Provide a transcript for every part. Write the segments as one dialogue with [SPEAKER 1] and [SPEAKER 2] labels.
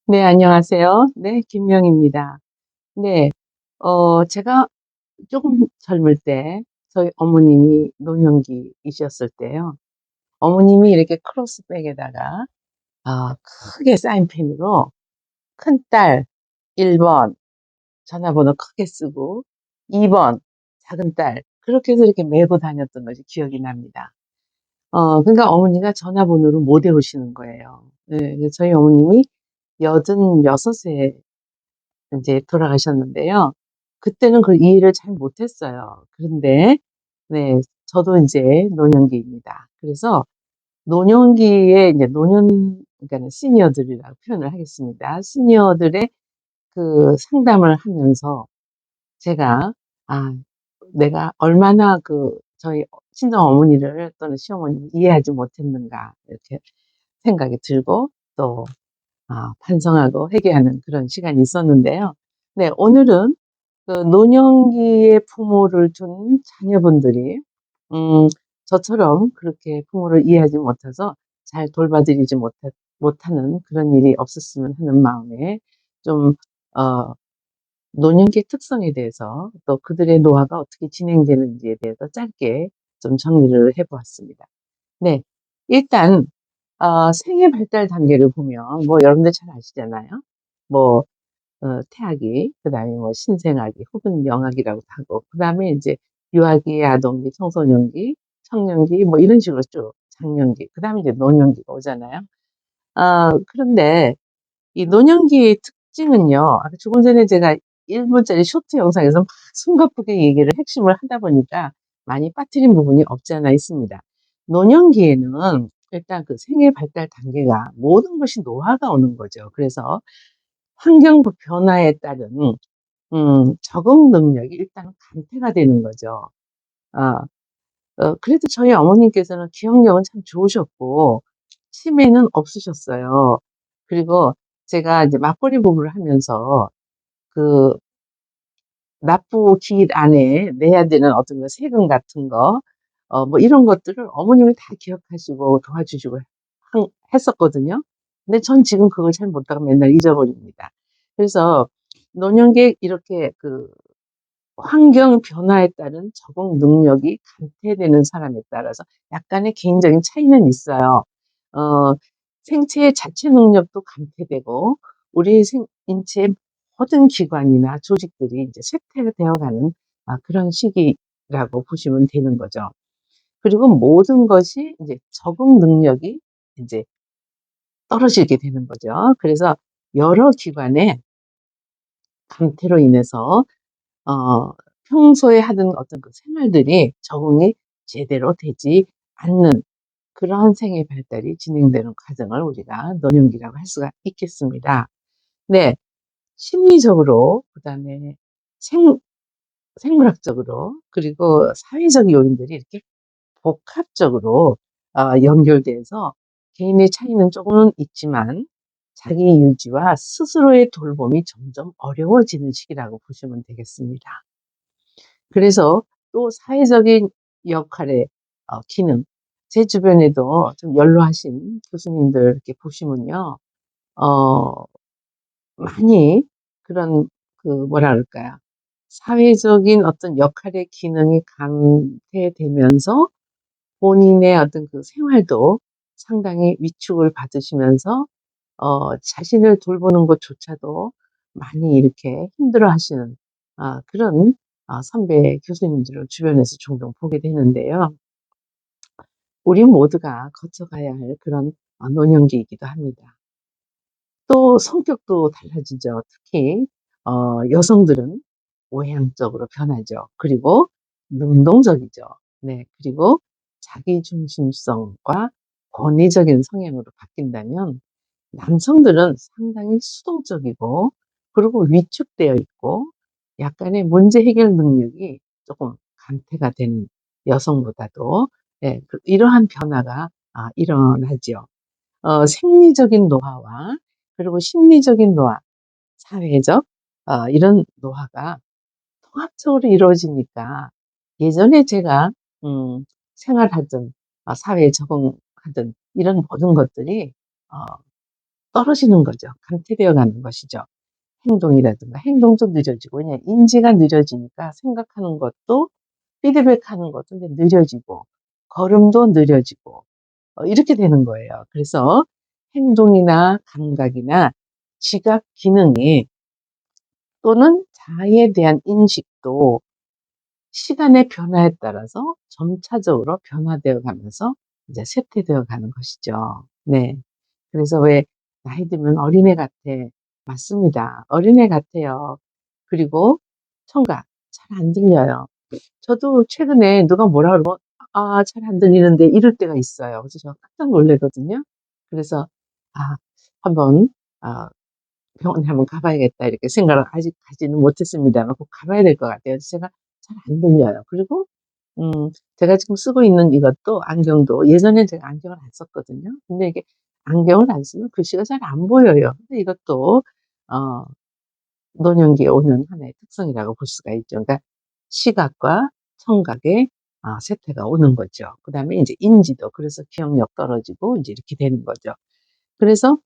[SPEAKER 1] 네, 안녕하세요. 네, 김명입니다. 네, 제가 조금 젊을 때 저희 어머님이 노년기이셨을 때요. 어머님이 이렇게 크로스백에다가 크게 사인펜으로 큰딸 1번 전화번호 크게 쓰고 2번 작은 딸 그렇게 해서 이렇게 메고 다녔던 것이 기억이 납니다. 그러니까 어머니가 전화번호를 못 외우시는 거예요. 네, 그래서 저희 어머님이 86세 이제 돌아가셨는데요. 그때는 그 이해를 잘 못했어요. 그런데 네, 저도 이제 노년기입니다. 그래서 노년기에 이제 그러니까 시니어들이라고 표현을 하겠습니다. 시니어들의 그 상담을 하면서 제가 아, 내가 얼마나 그 저희 친정 어머니를 또는 시어머니를 이해하지 못했는가 이렇게 생각이 들고 또 반성하고 회개하는 그런 시간이 있었는데요. 네, 오늘은 그 노년기에 부모를 둔 자녀분들이, 음, 저처럼 그렇게 부모를 이해하지 못해서 잘 돌봐드리지 못하는 그런 일이 없었으면 하는 마음에 좀, 어, 노년기의 특성에 대해서 또 그들의 노화가 어떻게 진행되는지에 대해서 짧게 좀 정리를 해보았습니다. 네. 일단, 생애 발달 단계를 보면, 뭐, 여러분들 잘 아시잖아요. 뭐, 태아기, 그 다음에 뭐, 신생아기, 혹은 영아기라고 하고, 그 다음에 이제, 유아기, 아동기, 청소년기, 청년기, 뭐, 이런 식으로 쭉, 장년기, 그 다음에 이제 노년기가 오잖아요. 그런데, 이 노년기의 특징은요, 아까 조금 전에 제가 1분짜리 쇼트 영상에서 막 숨가쁘게 얘기를 핵심을 하다 보니까 많이 빠뜨린 부분이 없지 않아 있습니다. 노년기에는 일단 그 생애 발달 단계가 모든 것이 노화가 오는 거죠. 그래서 환경 변화에 따른 적응 능력이 일단 감퇴가 되는 거죠. 어, 그래도 저희 어머님께서는 기억력은 참 좋으셨고 치매는 없으셨어요. 그리고 제가 이제 맞벌이 부부를 하면서 그 납부 기일 안에 내야 되는 어떤 그 세금 같은 거, 뭐 이런 것들을 어머님이 다 기억하시고 도와주시고 했었거든요. 근데 전 지금 그걸 잘 못하고 맨날 잊어버립니다. 그래서 노년기 이렇게 그 환경 변화에 따른 적응 능력이 감퇴되는 사람에 따라서 약간의 개인적인 차이는 있어요. 어, 생체 자체 능력도 감퇴되고 우리 인체의 모든 기관이나 조직들이 이제 쇠퇴가 되어가는 그런 시기라고 보시면 되는 거죠. 그리고 모든 것이 이제 적응 능력이 이제 떨어지게 되는 거죠. 그래서 여러 기관의 감퇴로 인해서 어, 평소에 하던 어떤 그 생활들이 적응이 제대로 되지 않는 그러한 생애 발달이 진행되는 과정을 우리가 노년기라고 할 수가 있겠습니다. 네, 심리적으로, 그 다음에 생물학적으로, 그리고 사회적 요인들이 이렇게 복합적으로 연결돼서 개인의 차이는 조금은 있지만 자기 유지와 스스로의 돌봄이 점점 어려워지는 시기라고 보시면 되겠습니다. 그래서 또 사회적인 역할의 기능, 제 주변에도 좀 연로하신 교수님들 이렇게 보시면요, 어, 많이 그런 그 뭐라 그럴까요? 사회적인 어떤 역할의 기능이 감퇴되면서 본인의 어떤 그 생활도 상당히 위축을 받으시면서 자신을 돌보는 것조차도 많이 이렇게 힘들어 하시는 그런 선배 교수님들을 주변에서 종종 보게 되는데요. 우리 모두가 거쳐가야 할 그런 노년기이기도 합니다. 또 성격도 달라지죠. 특히 여성들은 외향적으로 변하죠. 그리고 능동적이죠. 네, 그리고 자기중심성과 권위적인 성향으로 바뀐다면 남성들은 상당히 수동적이고 그리고 위축되어 있고 약간의 문제 해결 능력이 조금 감퇴가 되는 여성보다도 예, 이러한 변화가 일어나죠. 생리적인 노화와 그리고 심리적인 노화, 사회적 이런 노화가 통합적으로 이루어지니까 예전에 제가 생활하던 사회에 적응하던 이런 모든 것들이 어, 떨어지는 거죠. 감퇴되어 가는 것이죠. 행동이라든가 행동도 늦어지고, 왜냐 인지가 늦어지니까 생각하는 것도 피드백하는 것도 이제 느려지고 걸음도 느려지고 이렇게 되는 거예요. 그래서 행동이나 감각이나 지각 기능이 또는 자아에 대한 인식도 시간의 변화에 따라서 점차적으로 변화되어 가면서 이제 쇠퇴되어 가는 것이죠. 네. 그래서 왜 나이 들면 어린애 같아. 맞습니다. 어린애 같아요. 그리고 청각 잘 안 들려요. 저도 최근에 누가 뭐라 그러면 아, 잘 안 들리는데 이럴 때가 있어요. 그래서 제가 깜짝 놀라거든요. 그래서 아, 한번 아, 병원에 한번 가봐야겠다 이렇게 생각을 아직 가지는 못했습니다만 꼭 가봐야 될 것 같아요. 제가 잘 안 들려요. 그리고 제가 지금 쓰고 있는 이것도 안경도 예전엔 제가 안경을 안 썼거든요. 근데 이게 안경을 안 쓰면 글씨가 잘 안 보여요. 근데 이것도 어, 노년기에 오는 하나의 특성이라고 볼 수가 있죠. 그러니까 시각과 청각의 쇠퇴가 오는 거죠. 그 다음에 이제 인지도, 그래서 기억력 떨어지고 이제 이렇게 되는 거죠. 그래서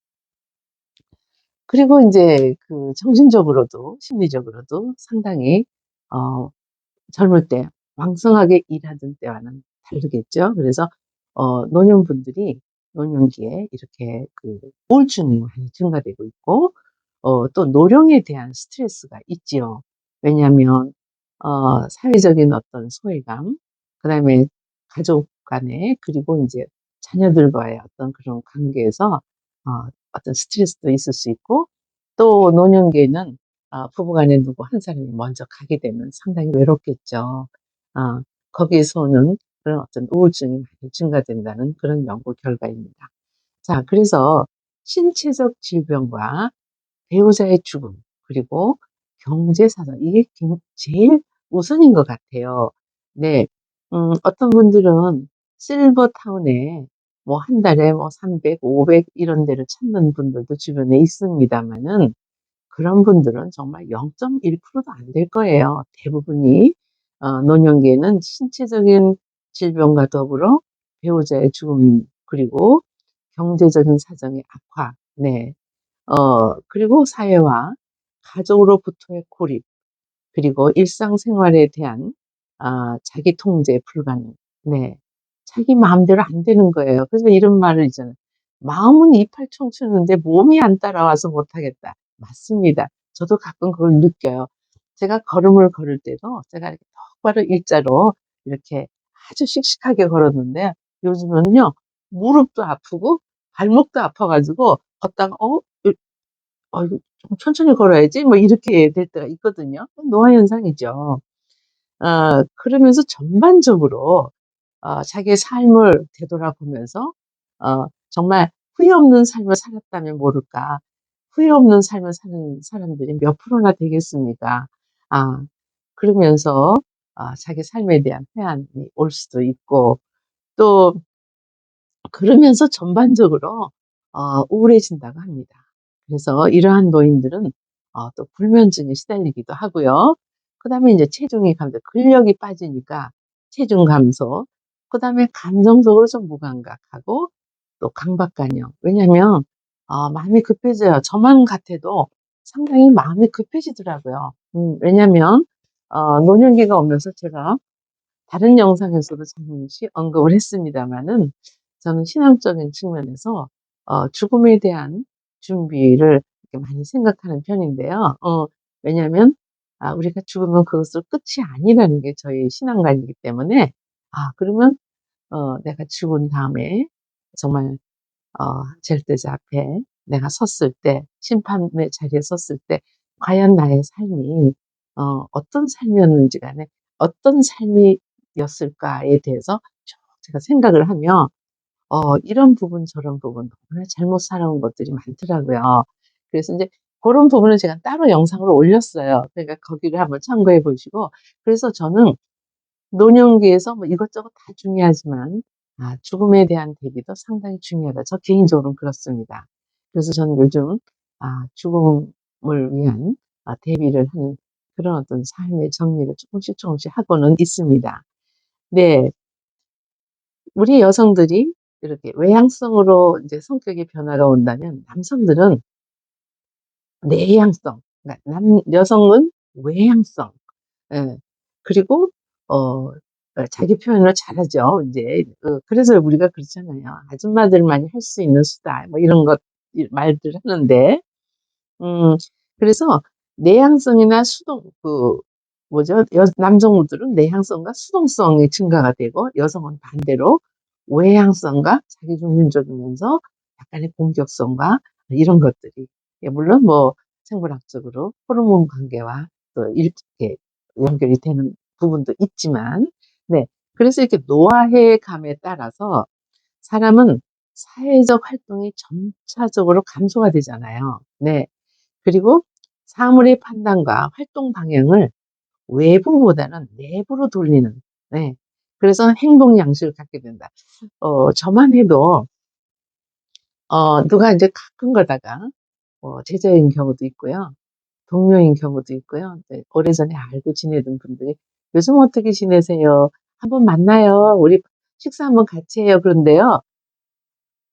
[SPEAKER 1] 그리고 이제 그 정신적으로도 심리적으로도 상당히 어, 젊을 때 왕성하게 일하던 때와는 다르겠죠. 그래서 노년분들이 노년기에 이렇게 그 우울증이 많이 증가되고 있고 또 노령에 대한 스트레스가 있지요. 왜냐하면 사회적인 어떤 소외감, 그다음에 가족 간에 그리고 이제 자녀들과의 어떤 그런 관계에서 어떤 스트레스도 있을 수 있고 또 노년기에는 부부간에 누구 한 사람이 먼저 가게 되면 상당히 외롭겠죠. 아, 거기에서 오는 그런 어떤 우울증이 많이 증가된다는 그런 연구 결과입니다. 자, 그래서 신체적 질병과 배우자의 죽음, 그리고 경제사정, 이게 제일 우선인 것 같아요. 네, 어떤 분들은 실버타운에 뭐 한 달에 뭐 300, 500 이런 데를 찾는 분들도 주변에 있습니다만은 그런 분들은 정말 0.1%도 안 될 거예요. 대부분이 노년기에는 신체적인 질병과 더불어 배우자의 죽음 그리고 경제적인 사정의 악화, 네, 그리고 사회와 가족으로부터의 고립, 그리고 일상생활에 대한 자기 통제 불가능. 네. 자기 마음대로 안 되는 거예요. 그래서 이런 말을 있잖아요. 마음은 이팔 청춘인데 몸이 안 따라와서 못하겠다. 맞습니다. 저도 가끔 그걸 느껴요. 제가 걸음을 걸을 때도 제가 이렇게 똑바로 일자로 이렇게 아주 씩씩하게 걸었는데 요즘은요 무릎도 아프고 발목도 아파가지고 걷다가 이거 좀 천천히 걸어야지 뭐 이렇게 될 때가 있거든요. 노화 현상이죠. 그러면서 전반적으로 자기의 삶을 되돌아보면서 정말 후회 없는 삶을 살았다면 모를까. 후회 없는 삶을 사는 사람들이 몇 프로나 되겠습니까? 아, 그러면서 자기 삶에 대한 회한이 올 수도 있고 또 그러면서 전반적으로 우울해진다고 합니다. 그래서 이러한 노인들은 또 불면증에 시달리기도 하고요. 그다음에 이제 체중이 감소, 근력이 빠지니까 체중 감소, 그다음에 감정적으로 좀 무감각하고 또 강박관념. 왜냐하면 마음이 급해져요. 저만 같아도 상당히 마음이 급해지더라고요. 왜냐하면 노년기가 오면서 제가 다른 영상에서도 잠시 언급을 했습니다마는 저는 신앙적인 측면에서 죽음에 대한 준비를 이렇게 많이 생각하는 편인데요. 왜냐하면 우리가 죽으면 그것을 끝이 아니라는 게 저희 신앙관이기 때문에 그러면 내가 죽은 다음에 정말 절대자 앞에 내가 섰을 때 심판의 자리에 섰을 때 과연 나의 삶이 어떤 삶이었는지 간에 어떤 삶이었을까에 대해서 쭉 제가 생각을 하며 이런 부분 저런 부분 너무나 잘못 살아온 것들이 많더라고요. 그래서 이제 그런 부분을 제가 따로 영상으로 올렸어요. 그러니까 거기를 한번 참고해 보시고 그래서 저는 노년기에서 뭐 이것저것 다 중요하지만 죽음에 대한 대비도 상당히 중요하다. 저 개인적으로는 그렇습니다. 그래서 저는 요즘 죽음을 위한 대비를 하는 그런 어떤 삶의 정리를 조금씩 하고는 있습니다. 네. 우리 여성들이 이렇게 외향성으로 이제 성격의 변화가 온다면 남성들은 내향성, 그러니까 여성은 외향성, 예. 그리고 자기 표현을 잘하죠. 이제 그래서 우리가 그렇잖아요. 아줌마들만이 할 수 있는 수다, 뭐 이런 것 말들 하는데, 음, 그래서 내향성이나 뭐죠? 남성들은 내향성과 수동성의 증가가 되고, 여성은 반대로 외향성과 자기중심적이면서 약간의 공격성과 이런 것들이, 예, 물론 뭐 생물학적으로 호르몬 관계와 또 이렇게 연결이 되는 부분도 있지만, 네. 그래서 이렇게 노화해 감에 따라서 사람은 사회적 활동이 점차적으로 감소가 되잖아요. 네. 그리고 사물의 판단과 활동 방향을 외부보다는 내부로 돌리는, 네. 그래서 행동 양식을 갖게 된다. 저만 해도, 누가 이제 가끔 가다가, 제자인 경우도 있고요. 동료인 경우도 있고요. 네, 오래전에 알고 지내던 분들이 요즘 어떻게 지내세요? 한번 만나요. 우리 식사 한번 같이 해요. 그런데요.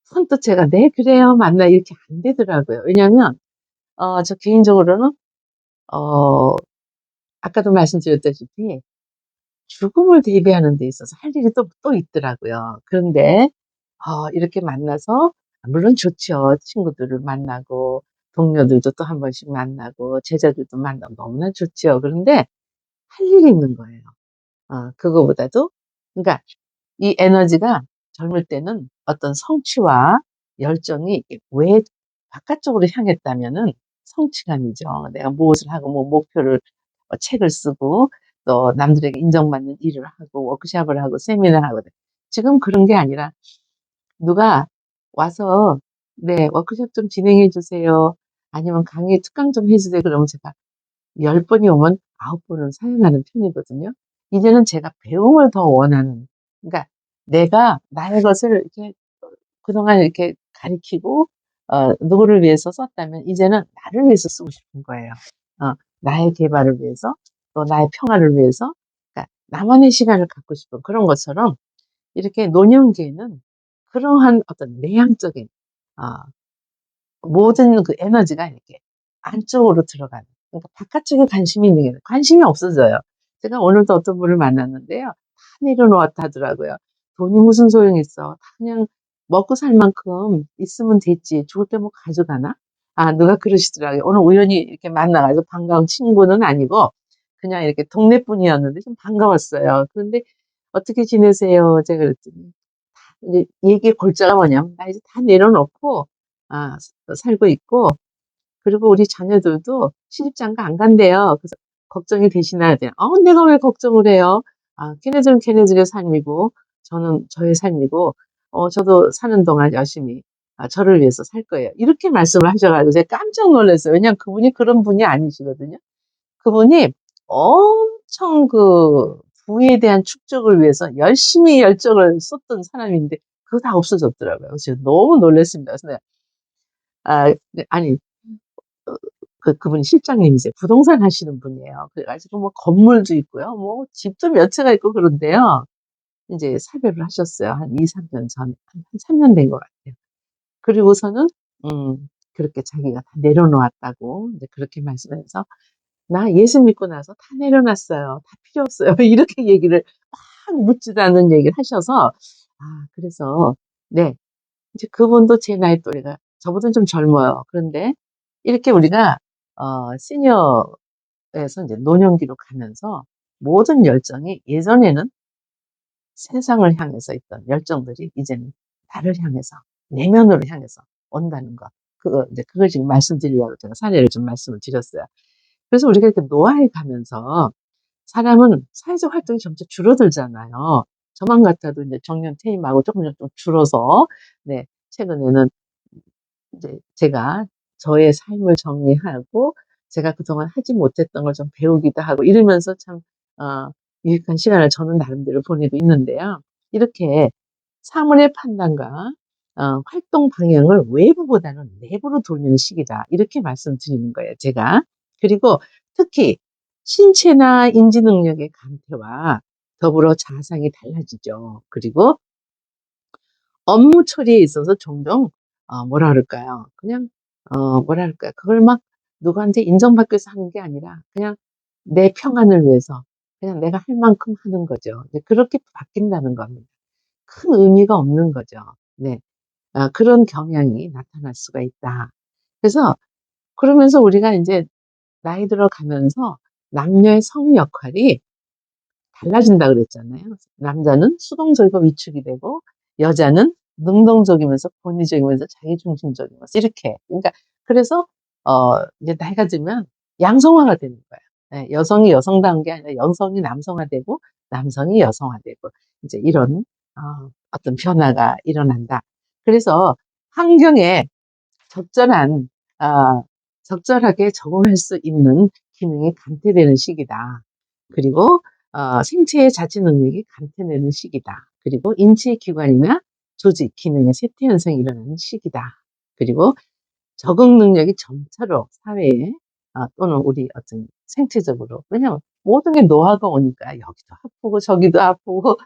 [SPEAKER 1] 선뜻 제가 네, 그래요. 만나 이렇게 안 되더라고요. 왜냐하면 저 개인적으로는 어, 아까도 말씀드렸다시피 죽음을 대비하는 데 있어서 할 일이 또 있더라고요. 그런데 이렇게 만나서 물론 좋죠. 친구들을 만나고 동료들도 또 한 번씩 만나고 제자들도 만나고 너무나 좋죠. 그런데 할 일이 있는 거예요. 그거보다도 그러니까 이 에너지가 젊을 때는 어떤 성취와 열정이 왜 바깥쪽으로 향했다면은 성취감이죠. 내가 무엇을 하고 뭐 목표를 책을 쓰고 또 남들에게 인정받는 일을 하고 워크숍을 하고 세미나를 하거든. 지금 그런 게 아니라 누가 와서 네, 워크숍 좀 진행해 주세요. 아니면 강의 특강 좀 해주세요. 그러면 제가 10번이 오면 9번은 사용하는 편이거든요. 이제는 제가 배움을 더 원하는, 그러니까 내가 나의 것을 이렇게 그동안 이렇게 가리키고, 누구를 위해서 썼다면 이제는 나를 위해서 쓰고 싶은 거예요. 나의 개발을 위해서, 또 나의 평화를 위해서, 그러니까 나만의 시간을 갖고 싶은 그런 것처럼 이렇게 노년기에는 그러한 어떤 내향적인, 어, 모든 그 에너지가 이렇게 안쪽으로 들어가는. 그러니까 바깥쪽에 관심이 있는 게 아니라 관심이 없어져요. 제가 오늘도 어떤 분을 만났는데요. 다 내려놓았다 하더라고요. 돈이 무슨 소용이 있어. 다 그냥 먹고 살 만큼 있으면 됐지. 죽을 때 뭐 가져가나? 누가 그러시더라고요. 오늘 우연히 이렇게 만나가지고 반가운 친구는 아니고 그냥 이렇게 동네 분이었는데 좀 반가웠어요. 그런데 어떻게 지내세요? 제가 그랬더니 이제 얘기 골자가 뭐냐면 나 이제 다 내려놓고 살고 있고 그리고 우리 자녀들도 시집장가 안 간대요. 그래서 걱정이 되시나 돼요. 내가 왜 걱정을 해요? 걔네들은 걔네들의 삶이고 저는 저의 삶이고 저도 사는 동안 열심히 저를 위해서 살 거예요. 이렇게 말씀을 하셔가지고 제가 깜짝 놀랐어요. 왜냐하면 그분이 그런 분이 아니시거든요. 그분이 엄청 그 부에 대한 축적을 위해서 열심히 열정을 쏟던 사람인데 그거 다 없어졌더라고요. 그래서 제가 너무 놀랐습니다. 그래서 내가, 네, 아니, 어, 그분이 실장님이세요. 부동산 하시는 분이에요. 그래가지고 뭐 건물도 있고요. 뭐 집도 몇 채가 있고 그런데요. 이제 사별을 하셨어요. 한 2, 3년 전에. 한 3년 된 것 같아요. 그리고서는, 그렇게 자기가 다 내려놓았다고 이제 그렇게 말씀해서 나 예수 믿고 나서 다 내려놨어요. 다 필요 없어요. 이렇게 얘기를 막 묻지도 않는 얘기를 하셔서, 그래서, 네. 이제 그분도 제 나이 또래가, 저보다는 좀 젊어요. 그런데 이렇게 우리가, 시니어에서 이제 노년기로 가면서 모든 열정이 예전에는 세상을 향해서 있던 열정들이 이제는 나를 향해서, 내면으로 향해서 온다는 것. 그걸 지금 말씀드리려고 제가 사례를 좀 말씀을 드렸어요. 그래서 우리가 이렇게 노화해 가면서 사람은 사회적 활동이 점차 줄어들잖아요. 저만 같아도 이제 정년 퇴임하고 조금 줄어서, 네, 최근에는 이제 제가 저의 삶을 정리하고 제가 그동안 하지 못했던 걸 좀 배우기도 하고 이러면서 참, 어, 유익한 시간을 저는 나름대로 보내고 있는데요. 이렇게 사물의 판단과 활동 방향을 외부보다는 내부로 돌리는 시기다. 이렇게 말씀드리는 거예요, 제가. 그리고 특히 신체나 인지 능력의 감퇴와 더불어 자상이 달라지죠. 그리고 업무 처리에 있어서 종종 뭐라 그럴까요? 그냥 뭐라 그럴까요? 그걸 막 누구한테 인정받기 위해서 하는 게 아니라 그냥 내 평안을 위해서 그냥 내가 할 만큼 하는 거죠. 이제 그렇게 바뀐다는 겁니다. 큰 의미가 없는 거죠. 네. 그런 경향이 나타날 수가 있다. 그래서 그러면서 우리가 인제 나이 들어가면서 남녀의 성 역할이 달라진다 그랬잖아요. 남자는 수동적이고 위축이 되고 여자는 능동적이면서 권위적이면서 자기중심적이면서 이렇게. 그러니까 그래서 이제 나이가 들면 양성화가 되는 거예요. 예, 여성이 여성다운 게 아니라 여성이 남성화되고 남성이 여성화되고 이제 이런 어떤 변화가 일어난다. 그래서 환경에 적절한 적절하게 적응할 수 있는 기능이 감퇴되는 시기다. 그리고 생체의 자치 능력이 감퇴되는 시기다. 그리고 인체 기관이나 조직 기능의 쇠퇴 현상이 일어나는 시기다. 그리고 적응 능력이 점차로 사회에 또는 우리 어떤 생체적으로 왜냐면 모든 게 노화가 오니까 여기도 아프고 저기도 아프고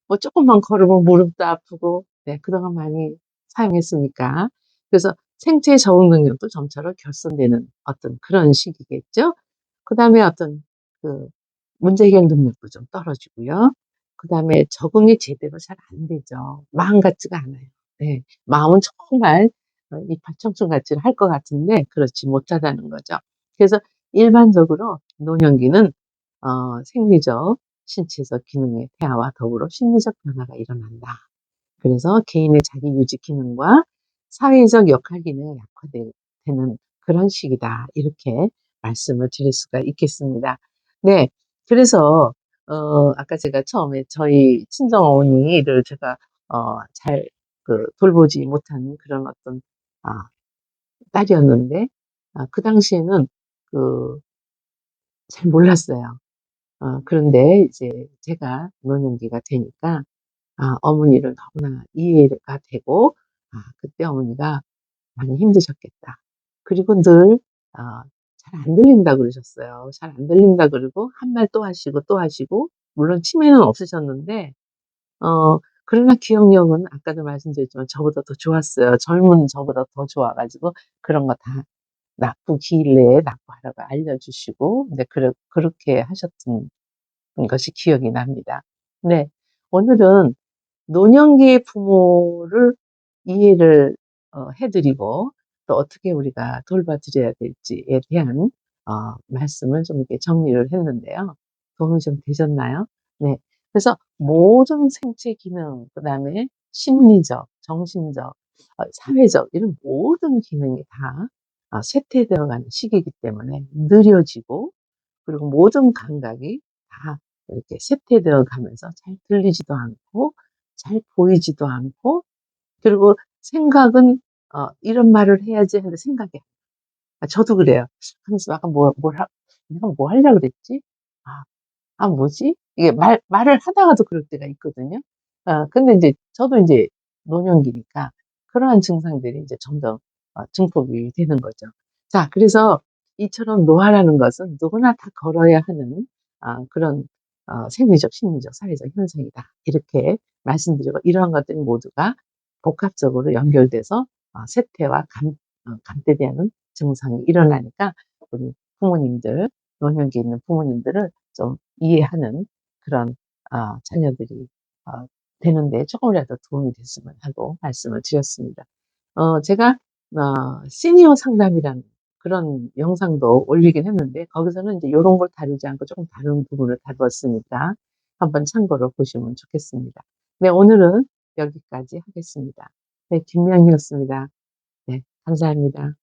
[SPEAKER 1] 뭐 조금만 걸으면 무릎도 아프고 네, 그동안 많이 사용했으니까 그래서 생체 적응 능력도 점차로 결손되는 어떤 그런 시기겠죠. 그 다음에 어떤 그 문제 해결 능력도 좀 떨어지고요. 그 다음에 적응이 제대로 잘 안 되죠. 마음 같지가 않아요. 네, 마음은 정말 이팔 청춘같이 할 것 같은데 그렇지 못하다는 거죠. 그래서 일반적으로 노년기는 생리적, 신체적 기능의 퇴화와 더불어 심리적 변화가 일어난다. 그래서 개인의 자기 유지 기능과 사회적 역할 기능이 약화되는 그런 시기다. 이렇게 말씀을 드릴 수가 있겠습니다. 네. 그래서 아까 제가 처음에 저희 친정 어머니를 제가 잘 돌보지 못한 그런 어떤 아, 딸이었는데 그 당시에는 그 잘 몰랐어요. 그런데 이제 제가 노년기가 되니까 어머니를 너무나 이해가 되고 그때 어머니가 많이 힘드셨겠다. 그리고 늘 잘 안 들린다 그러셨어요. 잘 안 들린다 그러고 한 말 또 하시고 또 하시고 물론 치매는 없으셨는데 그러나 기억력은 아까도 말씀드렸지만 저보다 더 좋았어요. 젊은 저보다 더 좋아 가지고 그런 거 다 납부 기일 내에 납부하라고 알려주시고 네, 그렇게 하셨던 것이 기억이 납니다. 네, 오늘은 노년기의 부모를 이해를 해드리고 또 어떻게 우리가 돌봐드려야 될지에 대한 말씀을 좀 이렇게 정리를 했는데요. 도움이 좀 되셨나요? 네. 그래서 모든 생체 기능, 그 다음에 심리적, 정신적, 사회적 이런 모든 기능이 다 쇠퇴되어가는 시기이기 때문에 느려지고 그리고 모든 감각이 다 이렇게 쇠퇴되어 가면서 잘 들리지도 않고 잘 보이지도 않고 그리고 생각은 이런 말을 해야지 하는데 생각이 저도 그래요. 하면서 약간 내가 뭐 하려고 그랬지? 아, 뭐지? 이게 말을 하다가도 그럴 때가 있거든요. 근데 이제 저도 이제 노년기니까 그러한 증상들이 이제 점점 증폭이 되는 거죠. 자, 그래서 이처럼 노화라는 것은 누구나 다 걸어야 하는 그런 생리적, 심리적, 사회적 현상이다. 이렇게 말씀드리고 이러한 것들이 모두가 복합적으로 연결돼서 쇠퇴와 감퇴되는 증상이 일어나니까 우리 부모님들, 노년기에 있는 부모님들을 좀 이해하는 그런 자녀들이 되는데 조금이라도 도움이 됐으면 하고 말씀을 드렸습니다. 제가 시니어 상담이라는 그런 영상도 올리긴 했는데 거기서는 이제 요런 걸 다루지 않고 조금 다른 부분을 다루었으니까 한번 참고로 보시면 좋겠습니다. 네, 오늘은 여기까지 하겠습니다. 네, 김명희였습니다. 네, 감사합니다.